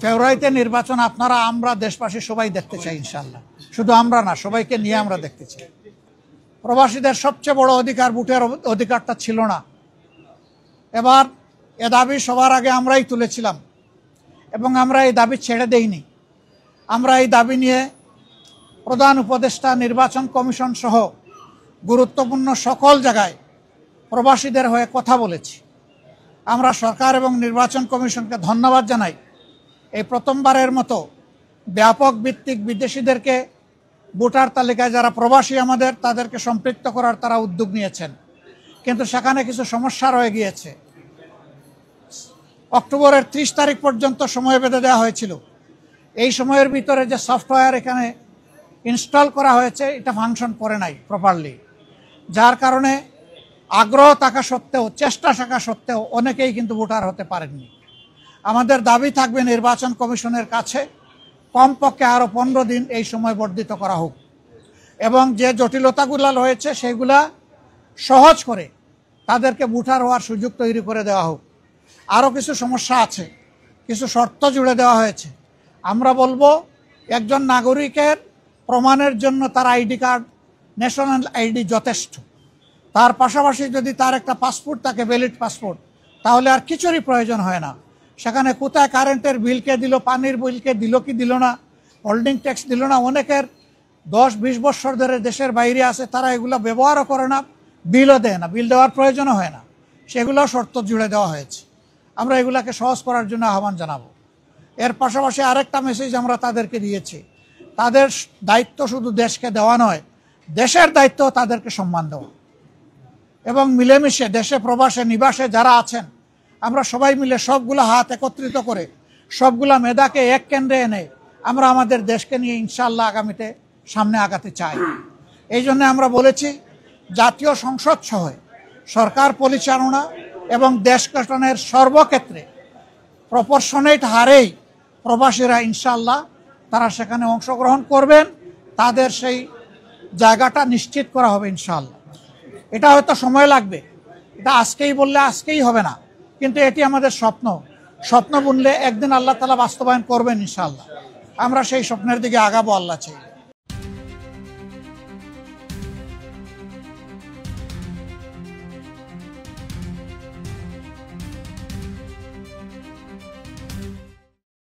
ফেব্রুয়ারিতে নির্বাচন আপনারা আমরা দেশবাসী সবাই দেখতে চাই ইনশাআল্লাহ। শুধু আমরা না, সবাইকে নিয়ে আমরা দেখতে চাই। প্রবাসীদের সবচেয়ে বড় অধিকার ভোটের অধিকারটা ছিল না। এবার এ দাবি সবার আগে আমরাই তুলেছিলাম এবং আমরা এই দাবি ছেড়ে দেইনি। আমরা এই দাবি নিয়ে প্রধান উপদেষ্টা, নির্বাচন কমিশন সহ গুরুত্বপূর্ণ সকল জায়গায় প্রবাসীদের হয়ে কথা বলেছি। আমরা সরকার এবং নির্বাচন কমিশনকে ধন্যবাদ জানাই। এই প্রথমবারের মতো ব্যাপক ভিত্তিক বিদেশিদেরকে ভোটার তালিকায় যারা প্রবাসী আমাদের তাদেরকে সম্পৃক্ত করার তারা উদ্যোগ নিয়েছেন, কিন্তু সেখানে কিছু সমস্যা রয়ে গিয়েছে। অক্টোবরের 30 তারিখ পর্যন্ত সময় বেঁধে দেওয়া হয়েছিল। এই সময়ের ভিতরে যে সফটওয়্যার এখানে ইনস্টল করা হয়েছে এটা ফাংশন করে নাই প্রপারলি, যার কারণে আগ্রহ থাকা সত্ত্বেও, চেষ্টা থাকা সত্ত্বেও অনেকেই কিন্তু ভোটার হতে পারেননি। আমাদের দাবি থাকবে নির্বাচন কমিশনের কাছে কমপক্ষে আরও 15 দিন এই সময় বর্ধিত করা হোক এবং যে জটিলতাগুলো রয়েছে সেগুলা সহজ করে তাদেরকে ভোটার হওয়ার সুযোগ তৈরি করে দেওয়া হোক। আরও কিছু সমস্যা আছে, কিছু শর্ত জুড়ে দেওয়া হয়েছে। আমরা বলবো একজন নাগরিকের প্রমাণের জন্য তার আইডি কার্ড, ন্যাশনাল আইডি যথেষ্ট। তার পাশাপাশি যদি তার একটা পাসপোর্ট থাকে, ভ্যালিড পাসপোর্ট, তাহলে আর কিছুরই প্রয়োজন হয় না। সেখানে কোথায় কারেন্টের বিলকে দিল, পানির বিলকে দিল কি দিল না, হোল্ডিং ট্যাক্স দিল না, অনেকের 10-20 বছর ধরে দেশের বাইরে আছে, তারা এগুলো ব্যবহারও করে না, বিলও দেয় না, বিল দেওয়ার প্রয়োজনও হয় না। সেগুলো শর্ত জুড়ে দেওয়া হয়েছে। আমরা এগুলাকে সহজ করার জন্য আহ্বান জানাবো। এর পাশাপাশি আরেকটা মেসেজ আমরা তাদেরকে দিয়েছি, তাদের দায়িত্ব শুধু দেশকে দেওয়া নয়, দেশের দায়িত্ব তাদেরকে সম্মান দেওয়া এবং মিলেমিশে দেশে প্রবাসে নিবাসে যারা আছেন আমরা সবাই মিলে সবগুলো হাত একত্রিত করে সবগুলা মেধাকে এক কেন্দ্রে এনে আমরা আমাদের দেশকে নিয়ে ইনশাআল্লাহ আগামীতে সামনে আগাতে চাই। এই জন্য আমরা বলেছি জাতীয় সংসদ সহ সরকার পরিচালনা এবং দেশ গঠনের সর্বক্ষেত্রে প্রপোর্শনেট হারেই প্রবাসীরা ইনশাআল্লাহ তারা সেখানে অংশগ্রহণ করবেন, তাদের সেই জায়গাটা নিশ্চিত করা হবে ইনশাআল্লাহ। এটা হয়তো সময় লাগবে, এটা আজকেই বললে আজকেই হবে না, কিন্তু এটি আমাদের স্বপ্ন বুনলে একদিন আল্লাহ তাআলা বাস্তবায়ন করবেন ইনশাআল্লাহ। আমরা সেই স্বপ্নের দিকে আগাবো আল্লাহ চাই।